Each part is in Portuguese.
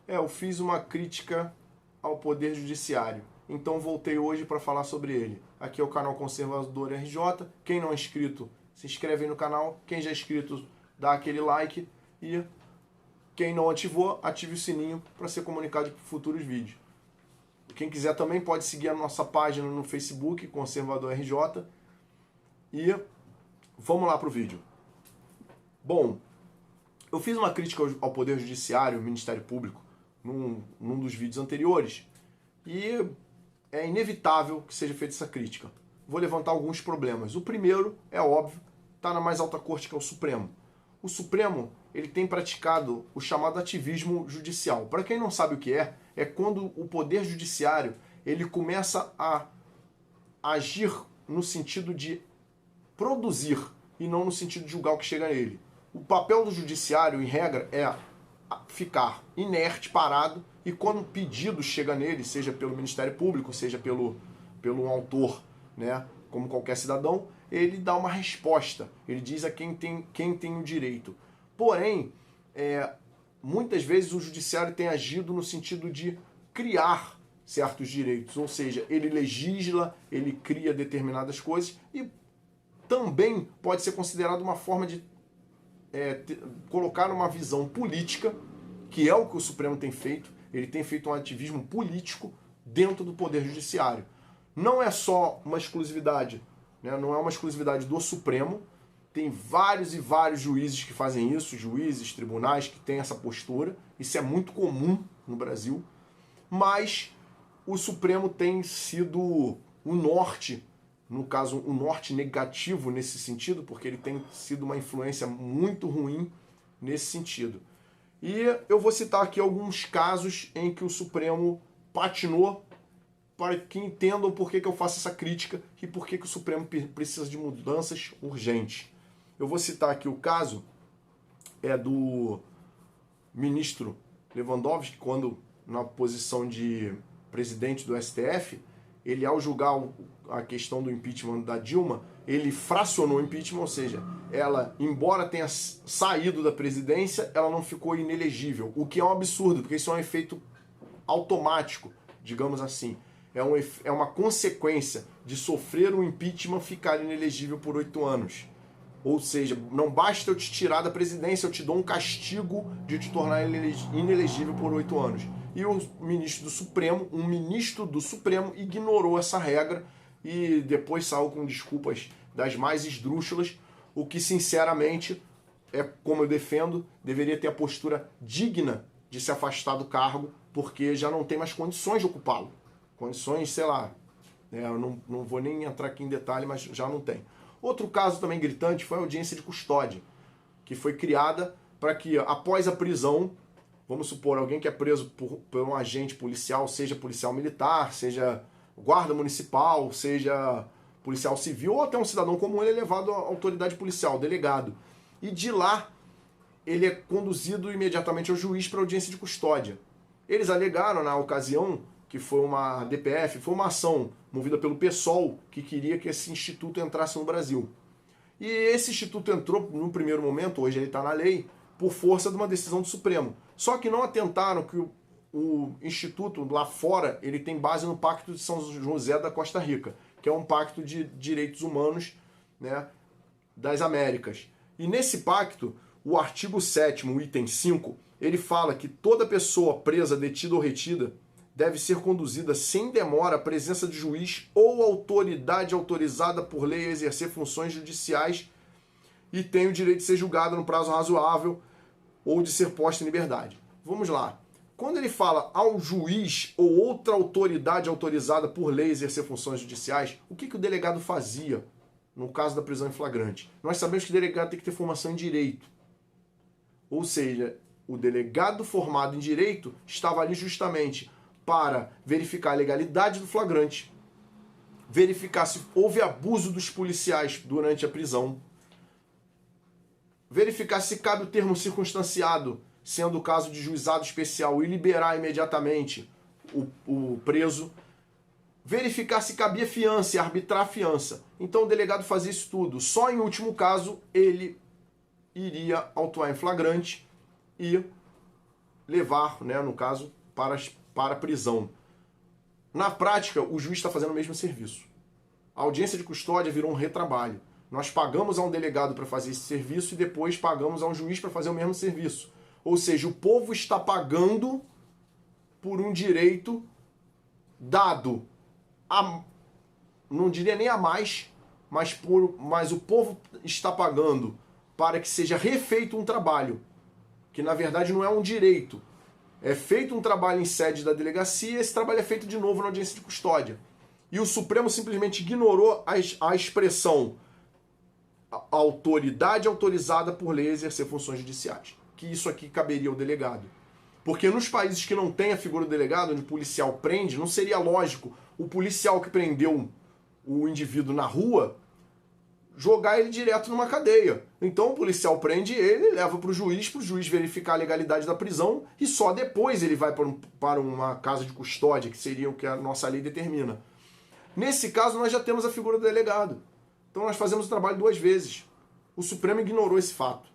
Eu fiz uma crítica ao Poder Judiciário, então voltei hoje para falar sobre ele. Aqui é o canal Conservador RJ, quem não é inscrito, se inscreve aí no canal, quem já é inscrito, dá aquele like e quem não ativou, ative o sininho para ser comunicado de futuros vídeos. Quem quiser também pode seguir a nossa página no Facebook, Conservador RJ, e vamos lá para o vídeo. Bom, eu fiz uma crítica ao Poder Judiciário, ao Ministério Público, num dos vídeos anteriores, e é inevitável que seja feita essa crítica. Vou levantar alguns problemas. O primeiro, é óbvio, está na mais alta corte, que é o Supremo. O Supremo, ele tem praticado o chamado ativismo judicial. Para quem não sabe o que é quando o Poder Judiciário ele começa a agir no sentido de produzir e não no sentido de julgar o que chega nele. O papel do judiciário, em regra, é ficar inerte, parado, e quando o pedido chega nele, seja pelo Ministério Público, seja pelo autor, né, como qualquer cidadão, ele dá uma resposta. Ele diz a quem tem o direito. Porém, muitas vezes o judiciário tem agido no sentido de criar certos direitos, ou seja, ele legisla, ele cria determinadas coisas e também pode ser considerado uma forma de colocar uma visão política, que é o que o Supremo tem feito. Ele tem feito um ativismo político dentro do Poder Judiciário. Não é só uma exclusividade, né? Não é uma exclusividade do Supremo. Tem vários e vários juízes que fazem isso, juízes, tribunais que têm essa postura. Isso é muito comum no Brasil. Mas o Supremo tem sido o norte, no caso, um norte negativo nesse sentido, porque ele tem sido uma influência muito ruim nesse sentido. E eu vou citar aqui alguns casos em que o Supremo patinou, para que entendam por que eu faço essa crítica e por que o Supremo precisa de mudanças urgentes. Eu vou citar aqui o caso do ministro Lewandowski, quando na posição de presidente do STF, ele, ao julgar a questão do impeachment da Dilma, ele fracionou o impeachment, ou seja, ela, embora tenha saído da presidência, ela não ficou inelegível, o que é um absurdo, porque isso é um efeito automático, digamos assim. É uma consequência de sofrer um impeachment, ficar inelegível por 8 anos. Ou seja, não basta eu te tirar da presidência, eu te dou um castigo de te tornar inelegível por 8 anos. E o ministro do Supremo ignorou essa regra e depois saiu com desculpas das mais esdrúxulas, o que, sinceramente, como eu defendo, deveria ter a postura digna de se afastar do cargo, porque já não tem mais condições de ocupá-lo. Condições, sei lá, eu não vou nem entrar aqui em detalhe, mas já não tem. Outro caso também gritante foi a audiência de custódia, que foi criada para que, após a prisão, vamos supor, alguém que é preso por um agente policial, seja policial militar, seja guarda municipal, seja policial civil, ou até um cidadão comum, ele é levado à autoridade policial, delegado. E de lá, ele é conduzido imediatamente ao juiz para audiência de custódia. Eles alegaram, na ocasião, que foi uma DPF, foi uma ação movida pelo PSOL, que queria que esse instituto entrasse no Brasil. E esse instituto entrou, no primeiro momento, hoje ele está na lei, por força de uma decisão do Supremo. Só que não atentaram que o instituto, lá fora, ele tem base no Pacto de São José da Costa Rica, que é um pacto de direitos humanos, né, das Américas. E nesse pacto, o artigo 7º, o item 5, ele fala que toda pessoa presa, detida ou retida deve ser conduzida sem demora à presença de juiz ou autoridade autorizada por lei a exercer funções judiciais e tem o direito de ser julgada no prazo razoável ou de ser posta em liberdade. Vamos lá. Quando ele fala ao juiz ou outra autoridade autorizada por lei a exercer funções judiciais, o que o delegado fazia no caso da prisão em flagrante? Nós sabemos que o delegado tem que ter formação em direito. Ou seja, o delegado formado em direito estava ali justamente para verificar a legalidade do flagrante, verificar se houve abuso dos policiais durante a prisão, verificar se cabe o termo circunstanciado, sendo o caso de juizado especial, e liberar imediatamente o preso, verificar se cabia fiança e arbitrar a fiança. Então o delegado fazia isso tudo. Só em último caso ele iria autuar em flagrante e levar, né, no caso, para a prisão. Na prática, o juiz está fazendo o mesmo serviço. A audiência de custódia virou um retrabalho. Nós pagamos a um delegado para fazer esse serviço e depois pagamos a um juiz para fazer o mesmo serviço. Ou seja, o povo está pagando por um direito dado a, não diria nem a mais, mas o povo está pagando para que seja refeito um trabalho, que na verdade não é um direito. É feito um trabalho em sede da delegacia e esse trabalho é feito de novo na audiência de custódia. E o Supremo simplesmente ignorou a expressão autoridade autorizada por lei a exercer funções judiciais. Que isso aqui caberia ao delegado. Porque nos países que não tem a figura do delegado, onde o policial prende, não seria lógico o policial que prendeu o indivíduo na rua jogar ele direto numa cadeia. Então o policial prende ele, leva para o juiz verificar a legalidade da prisão e só depois ele vai para uma casa de custódia, que seria o que a nossa lei determina. Nesse caso nós já temos a figura do delegado. Então nós fazemos o trabalho 2 vezes. O Supremo ignorou esse fato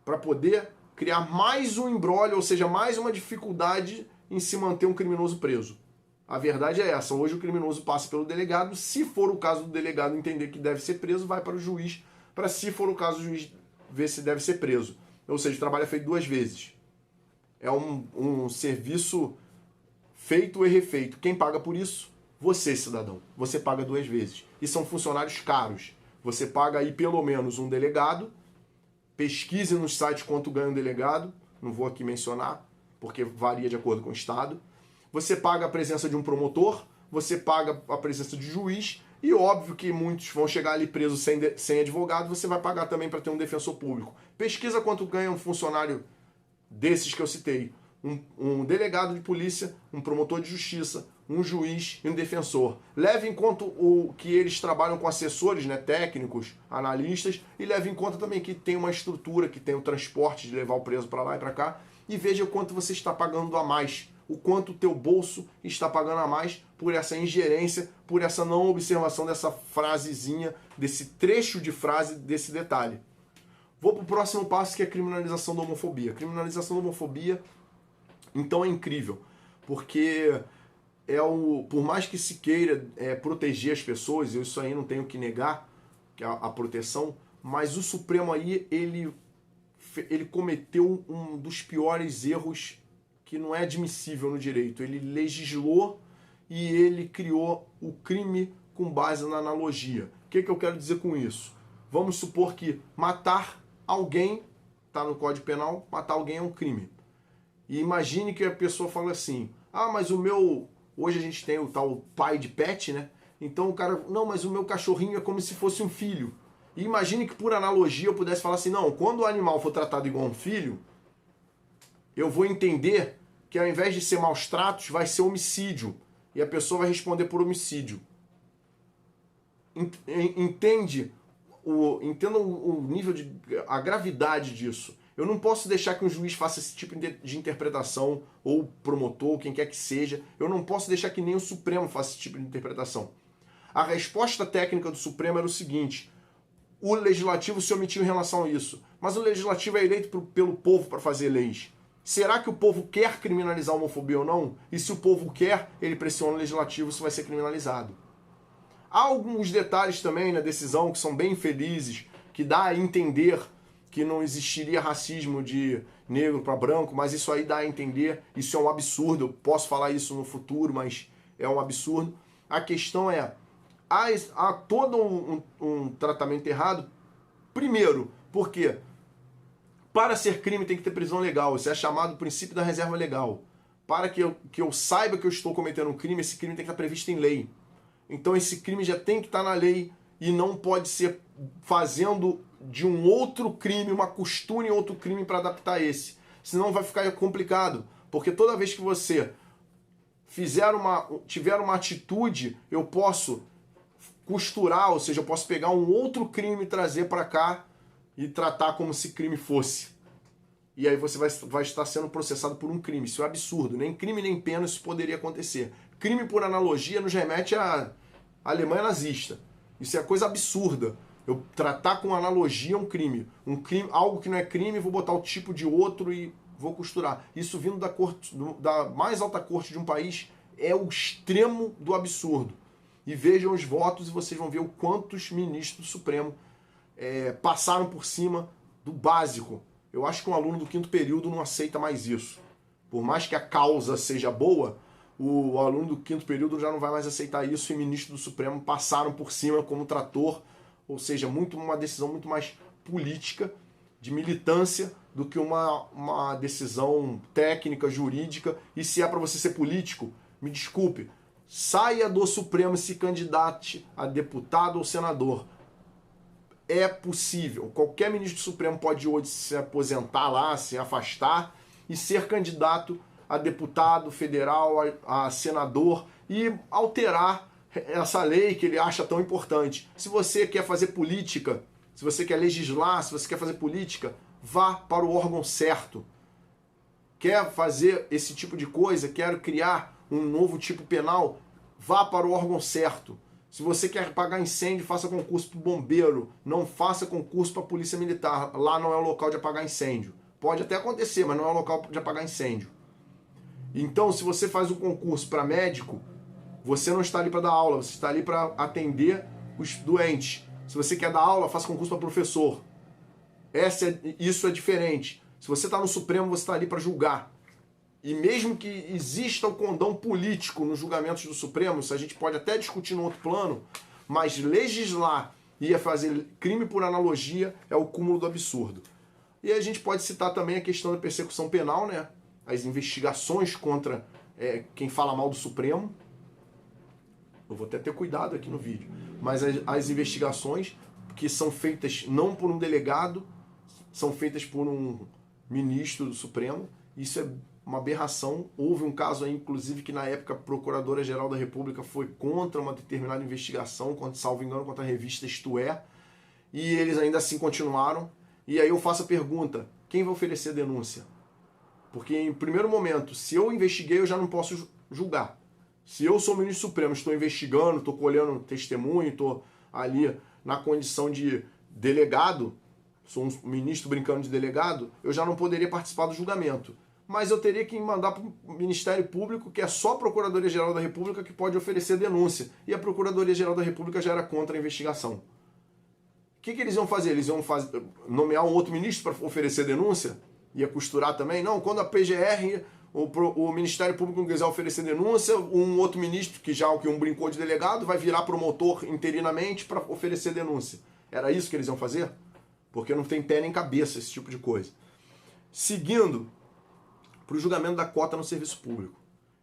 para poder criar mais um imbróglio, ou seja, mais uma dificuldade em se manter um criminoso preso. A verdade é essa, hoje o criminoso passa pelo delegado, se for o caso do delegado entender que deve ser preso, vai para o juiz, para se for o caso do juiz ver se deve ser preso. Ou seja, o trabalho é feito 2 vezes. É um serviço feito e refeito. Quem paga por isso? Você, cidadão. Você paga 2 vezes. E são funcionários caros. Você paga aí pelo menos um delegado. Pesquise nos sites quanto ganha um delegado. Não vou aqui mencionar, porque varia de acordo com o estado. Você paga a presença de um promotor. Você paga a presença de juiz. E óbvio que muitos vão chegar ali presos sem advogado. Você vai pagar também para ter um defensor público. Pesquisa quanto ganha um funcionário desses que eu citei. Um delegado de polícia, um promotor de justiça, um juiz e um defensor. Leve em conta o que eles trabalham com assessores, né, técnicos, analistas, e leve em conta também que tem uma estrutura, que tem o transporte de levar o preso para lá e para cá, e veja o quanto você está pagando a mais, o quanto o teu bolso está pagando a mais por essa ingerência, por essa não observação dessa frasezinha, desse trecho de frase, desse detalhe. Vou para o próximo passo, que é a criminalização da homofobia. Criminalização da homofobia, então, é incrível, porque por mais que se queira proteger as pessoas, eu isso aí não tenho que negar, que a proteção, mas o Supremo aí, ele cometeu um dos piores erros que não é admissível no direito. Ele legislou e ele criou o crime com base na analogia. O que eu quero dizer com isso? Vamos supor que matar alguém, está no Código Penal, matar alguém é um crime. E imagine que a pessoa fala assim, mas hoje a gente tem o tal pai de pet, né? Então o cara, não, mas o meu cachorrinho é como se fosse um filho. E imagine que por analogia eu pudesse falar assim, não, quando o animal for tratado igual um filho, eu vou entender que ao invés de ser maus tratos, vai ser homicídio. E a pessoa vai responder por homicídio. Entendam o nível a gravidade disso. Eu não posso deixar que um juiz faça esse tipo de interpretação, ou promotor, quem quer que seja. Eu não posso deixar que nem o Supremo faça esse tipo de interpretação. A resposta técnica do Supremo era o seguinte: o Legislativo se omitiu em relação a isso. Mas o Legislativo é eleito pelo povo para fazer leis. Será que o povo quer criminalizar a homofobia ou não? E se o povo quer, ele pressiona o Legislativo, isso vai ser criminalizado. Há alguns detalhes também na decisão que são bem infelizes, que dá a entender que não existiria racismo de negro para branco, mas isso aí dá a entender, isso é um absurdo, eu posso falar isso no futuro, mas é um absurdo. A questão é, há todo um tratamento errado, primeiro, porque para ser crime tem que ter prisão legal, isso é chamado princípio da reserva legal. Para que eu saiba que eu estou cometendo um crime, esse crime tem que estar previsto em lei. Então esse crime já tem que estar na lei e não pode ser fazendo de um outro crime, uma costura em outro crime para adaptar esse. Senão vai ficar complicado, porque toda vez que você tiver uma atitude, eu posso costurar, ou seja, eu posso pegar um outro crime e trazer para cá e tratar como se crime fosse. E aí você vai estar sendo processado por um crime. Isso é absurdo. Nem crime nem pena isso poderia acontecer. Crime por analogia nos remete à Alemanha nazista. Isso é coisa absurda. Eu tratar com analogia um crime. Algo que não é crime, vou botar o tipo de outro e vou costurar. Isso vindo da corte, da mais alta corte de um país é o extremo do absurdo. E vejam os votos e vocês vão ver o quantos ministros do Supremo passaram por cima do básico. Eu acho que um aluno do 5º período não aceita mais isso. Por mais que a causa seja boa, o aluno do 5º período já não vai mais aceitar isso, e ministros do Supremo passaram por cima como trator, ou seja, uma decisão muito mais política, de militância, do que uma decisão técnica, jurídica. E se é para você ser político, me desculpe, saia do Supremo e se candidate a deputado ou senador. É possível. Qualquer ministro do Supremo pode hoje se aposentar lá, se afastar e ser candidato a deputado federal, a senador e alterar essa lei que ele acha tão importante. Se você quer fazer política, se você quer legislar, se você quer fazer política, vá para o órgão certo. Quer fazer esse tipo de coisa, quer criar um novo tipo penal, vá para o órgão certo. Se você quer apagar incêndio, faça concurso para o bombeiro, não faça concurso para a polícia militar. Lá não é o local de apagar incêndio. Pode até acontecer, mas não é o local de apagar incêndio. Então, se você faz um concurso para médico, você não está ali para dar aula, você está ali para atender os doentes. Se você quer dar aula, faça concurso para professor. Isso é diferente. Se você está no Supremo, você está ali para julgar. E mesmo que exista o condão político nos julgamentos do Supremo, isso a gente pode até discutir no outro plano, mas legislar e fazer crime por analogia é o cúmulo do absurdo. E a gente pode citar também a questão da persecução penal, né? As investigações contra quem fala mal do Supremo. Eu vou até ter cuidado aqui no vídeo. Mas as investigações que são feitas não por um delegado, são feitas por um ministro do Supremo. Isso é uma aberração. Houve um caso aí, inclusive, que na época a Procuradora-Geral da República foi contra uma determinada investigação, salvo engano, contra a revista Isto É, e eles ainda assim continuaram. E aí eu faço a pergunta, quem vai oferecer denúncia? Porque em primeiro momento, se eu investiguei, eu já não posso julgar. Se eu sou ministro supremo, estou investigando, estou colhendo testemunho, estou ali na condição de delegado, sou um ministro brincando de delegado, eu já não poderia participar do julgamento. Mas eu teria que mandar para o Ministério Público, que é só a Procuradoria-Geral da República que pode oferecer denúncia. E a Procuradoria-Geral da República já era contra a investigação. O que eles iam fazer? Eles iam nomear um outro ministro para oferecer denúncia? Ia costurar também? Não, quando a PGR, o Ministério Público não quiser oferecer denúncia, um outro ministro, que um brincou de delegado, vai virar promotor interinamente para oferecer denúncia. Era isso que eles iam fazer? Porque não tem pé nem cabeça esse tipo de coisa. Seguindo para o julgamento da cota no serviço público.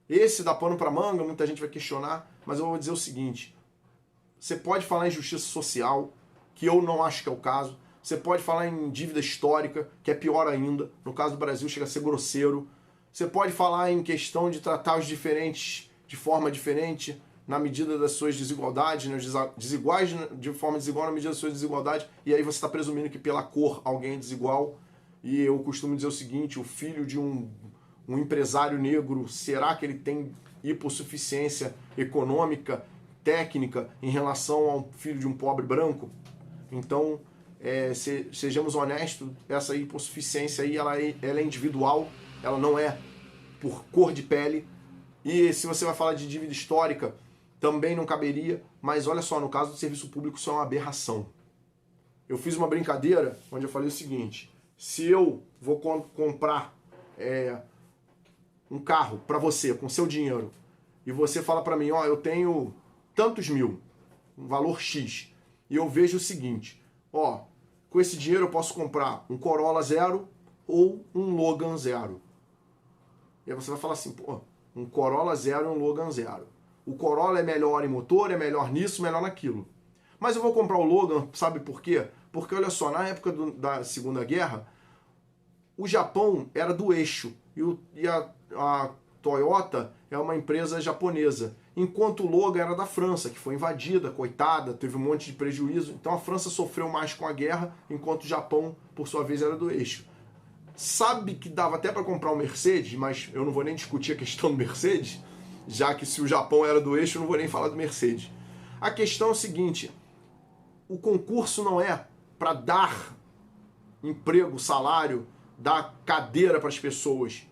Esse dá pano para manga, muita gente vai questionar, mas eu vou dizer o seguinte, você pode falar em justiça social, que eu não acho que é o caso, você pode falar em dívida histórica, que é pior ainda, no caso do Brasil chega a ser grosseiro, você pode falar em questão de tratar os diferentes de forma diferente, na medida das suas desigualdades, né, desiguais de forma desigual na medida das suas desigualdades, e aí você está presumindo que pela cor alguém é desigual, e eu costumo dizer o seguinte, o filho de um empresário negro, será que ele tem hipossuficiência econômica, técnica, em relação ao filho de um pobre branco? Então, sejamos honestos, essa hipossuficiência aí, ela é individual, ela não é por cor de pele. E se você vai falar de dívida histórica, também não caberia, mas olha só, no caso do serviço público isso é uma aberração. Eu fiz uma brincadeira onde eu falei o seguinte, se eu vou comprar um carro para você, com seu dinheiro, e você fala para mim, ó, eu tenho tantos mil, um valor X, e eu vejo o seguinte, ó, com esse dinheiro eu posso comprar um Corolla 0 ou um Logan 0. E aí você vai falar assim, pô, um Corolla 0 e um Logan 0. O Corolla é melhor em motor, é melhor nisso, melhor naquilo. Mas eu vou comprar o Logan, sabe por quê? Porque olha só, na época da Segunda Guerra, o Japão era do eixo e a Toyota é uma empresa japonesa, enquanto o Logan era da França, que foi invadida, coitada, teve um monte de prejuízo. Então a França sofreu mais com a guerra, enquanto o Japão, por sua vez, era do eixo. Sabe que dava até para comprar um Mercedes, mas eu não vou nem discutir a questão do Mercedes, já que se o Japão era do eixo, eu não vou nem falar do Mercedes. A questão é o seguinte, o concurso não é para dar emprego, salário dar cadeira para as pessoas.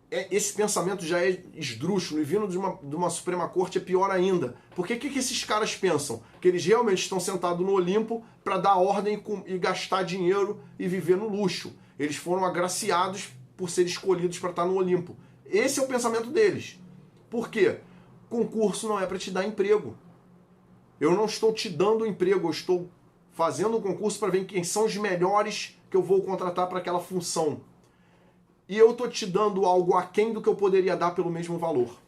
Esse pensamento já é esdrúxulo, e vindo de uma Suprema Corte é pior ainda. Porque o que esses caras pensam? Que eles realmente estão sentados no Olimpo para dar ordem e gastar dinheiro e viver no luxo. Eles foram agraciados por ser escolhidos para estar no Olimpo. Esse é o pensamento deles. Por quê? Concurso não é para te dar emprego. Eu não estou te dando emprego, eu estou fazendo um concurso para ver quem são os melhores que eu vou contratar para aquela função. E eu estou te dando algo aquém do que eu poderia dar pelo mesmo valor.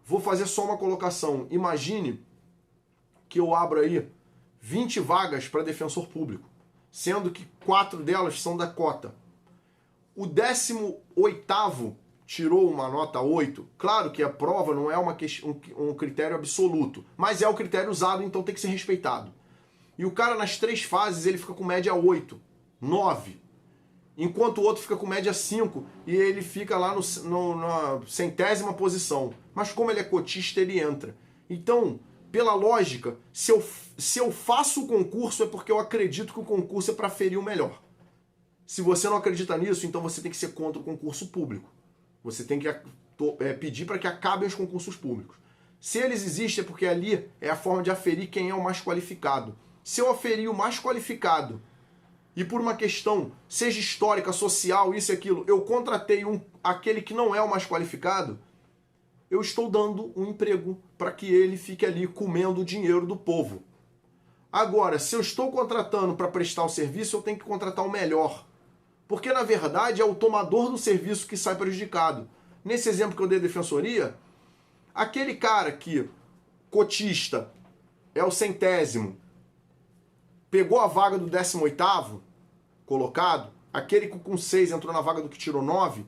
Vou fazer só uma colocação. Imagine que eu abro aí 20 vagas para defensor público, sendo que 4 delas são da cota. O 18º tirou uma nota 8. Claro que a prova não é um critério absoluto, mas é o critério usado, então tem que ser respeitado. E o cara nas 3 fases ele fica com média 8, 9. Enquanto o outro fica com média 5 e ele fica lá na 100ª posição. Mas como ele é cotista, ele entra. Então, pela lógica, se eu faço o concurso é porque eu acredito que o concurso é para ferir o melhor. Se você não acredita nisso, então você tem que ser contra o concurso público. Você tem que pedir para que acabem os concursos públicos. Se eles existem é porque ali é a forma de aferir quem é o mais qualificado. Se eu aferir o mais qualificado e por uma questão, seja histórica, social, isso e aquilo, eu contratei aquele que não é o mais qualificado, eu estou dando um emprego para que ele fique ali comendo o dinheiro do povo. Agora, se eu estou contratando para prestar o serviço, eu tenho que contratar o melhor. Porque, na verdade, é o tomador do serviço que sai prejudicado. Nesse exemplo que eu dei da defensoria, aquele cara que, cotista, é o 100º, pegou a vaga do 18º colocado, aquele que com 6 entrou na vaga do que tirou 9,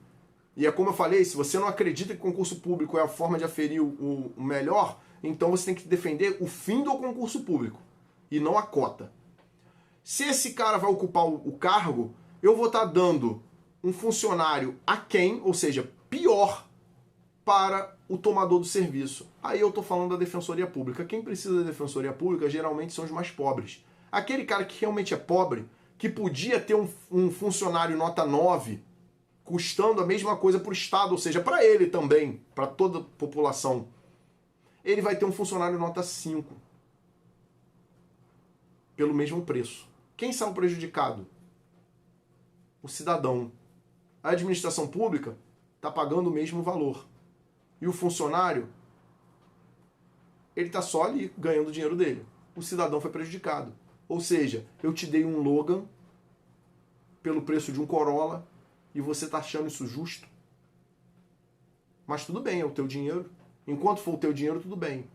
e é como eu falei, se você não acredita que concurso público é a forma de aferir o melhor, então você tem que defender o fim do concurso público, e não a cota. Se esse cara vai ocupar o cargo, eu vou estar dando um funcionário aquém, ou seja, pior, para o tomador do serviço. Aí eu estou falando da defensoria pública. Quem precisa da defensoria pública geralmente são os mais pobres. Aquele cara que realmente é pobre, que podia ter um funcionário nota 9, custando a mesma coisa para o Estado, ou seja, para ele também, para toda a população, ele vai ter um funcionário nota 5, pelo mesmo preço. Quem saiu prejudicado? O cidadão. A administração pública está pagando o mesmo valor. E o funcionário, ele está só ali ganhando o dinheiro dele. O cidadão foi prejudicado. Ou seja, eu te dei um Logan pelo preço de um Corolla e você está achando isso justo? Mas tudo bem, é o teu dinheiro. Enquanto for o teu dinheiro, tudo bem.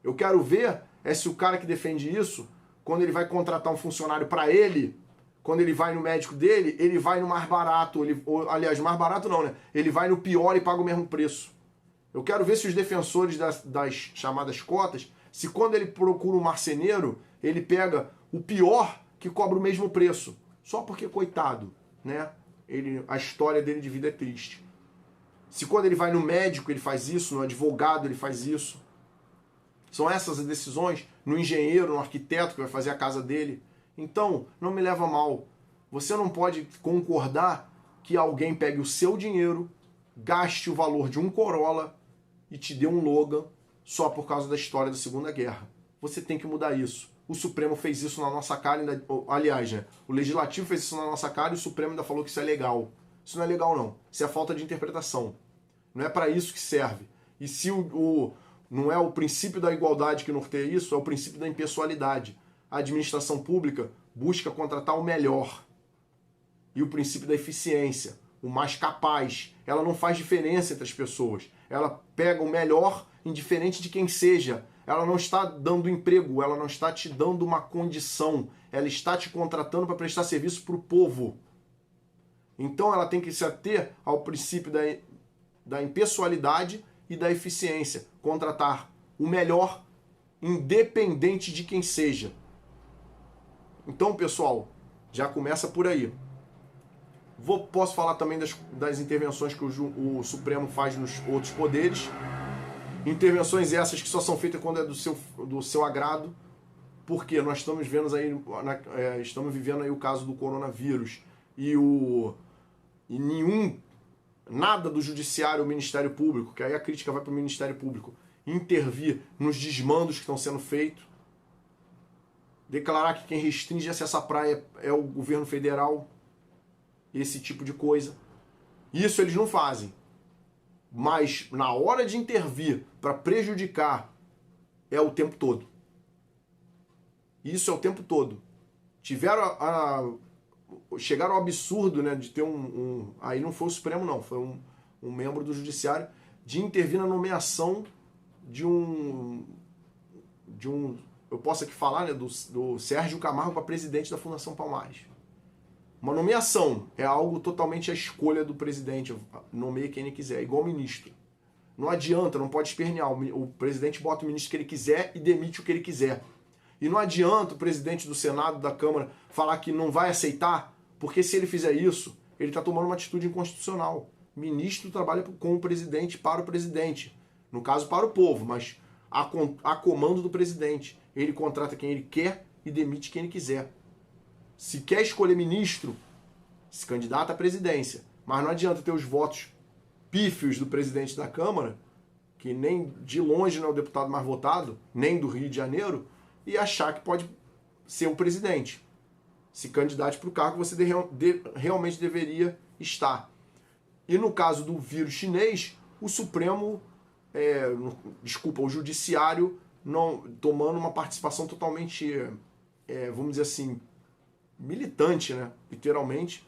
Eu quero ver se o cara que defende isso, quando ele vai contratar um funcionário para ele, quando ele vai no médico dele, ele vai no mais barato. Aliás, mais barato não, né? Ele vai no pior e paga o mesmo preço. Eu quero ver se os defensores das chamadas cotas, se quando ele procura um marceneiro, ele pega o pior que cobra o mesmo preço. Só porque, coitado, né? A história dele de vida é triste. Se quando ele vai no médico ele faz isso, no advogado ele faz isso. São essas as decisões, no engenheiro, no arquiteto que vai fazer a casa dele. Então, não me leva a mal. Você não pode concordar que alguém pegue o seu dinheiro, gaste o valor de um Corolla e te dê um Logan só por causa da história da Segunda Guerra. Você tem que mudar isso. O Supremo fez isso na nossa cara, aliás, né? O Legislativo fez isso na nossa cara e o Supremo ainda falou que isso é legal. Isso não é legal, não. Isso é falta de interpretação. Não é para isso que serve. E se não é o princípio da igualdade que norteia isso, é o princípio da impessoalidade. A administração pública busca contratar o melhor. E o princípio da eficiência, o mais capaz. Ela não faz diferença entre as pessoas. Ela pega o melhor, indiferente de quem seja. Ela não está dando emprego, ela não está te dando uma condição. Ela está te contratando para prestar serviço para o povo. Então ela tem que se ater ao princípio da impessoalidade e da eficiência. Contratar o melhor, independente de quem seja. Então, pessoal, já começa por aí. Posso falar também das intervenções que o Supremo faz nos outros poderes. Intervenções essas que só são feitas quando é do seu agrado, porque nós estamos vendo aí, estamos vivendo aí o caso do coronavírus e e nada do judiciário ou Ministério Público, que aí a crítica vai para o Ministério Público, intervir nos desmandos que estão sendo feitos, declarar que quem restringe acesso à praia é o governo federal, esse tipo de coisa. Isso eles não fazem. Mas na hora de intervir para prejudicar, é o tempo todo. Isso é o tempo todo. Chegaram ao absurdo, né, de ter aí não foi o Supremo não, foi um membro do Judiciário, de intervir na nomeação de um eu posso aqui falar, né, do Sérgio Camargo para presidente da Fundação Palmares. Uma nomeação é algo totalmente à escolha do presidente, nomeia quem ele quiser, igual ministro. Não adianta, não pode espernear, o presidente bota o ministro que ele quiser e demite o que ele quiser. E não adianta o presidente do Senado, da Câmara, falar que não vai aceitar, porque se ele fizer isso, ele está tomando uma atitude inconstitucional. Ministro trabalha com o presidente, para o presidente. No caso, para o povo, mas a comando do presidente. Ele contrata quem ele quer e demite quem ele quiser. Se quer escolher ministro, se candidata à presidência. Mas não adianta ter os votos pífios do presidente da Câmara, que nem de longe não é o deputado mais votado, nem do Rio de Janeiro, e achar que pode ser o presidente. Se candidate para o cargo que você realmente deveria estar. E no caso do vírus chinês, o Supremo, o Judiciário tomando uma participação totalmente, vamos dizer assim, militante, né? Literalmente.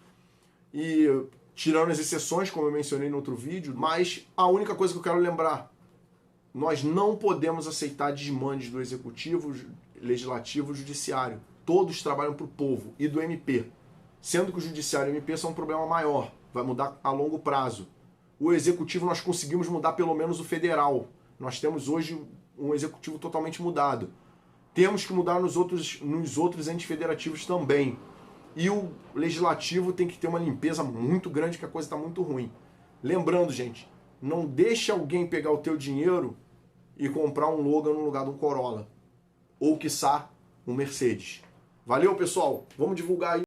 E tirando as exceções, como eu mencionei no outro vídeo, mas a única coisa que eu quero lembrar, nós não podemos aceitar desmandes do Executivo, Legislativo e Judiciário. Todos trabalham para o povo e do MP. Sendo que o Judiciário e o MP são um problema maior, vai mudar a longo prazo. O Executivo nós conseguimos mudar pelo menos o federal. Nós temos hoje um Executivo totalmente mudado. Temos que mudar nos outros entes federativos também. E o Legislativo tem que ter uma limpeza muito grande, que a coisa está muito ruim. Lembrando, gente, não deixe alguém pegar o teu dinheiro e comprar um Logan no lugar de um Corolla. Ou, quiçá, um Mercedes. Valeu, pessoal. Vamos divulgar aí.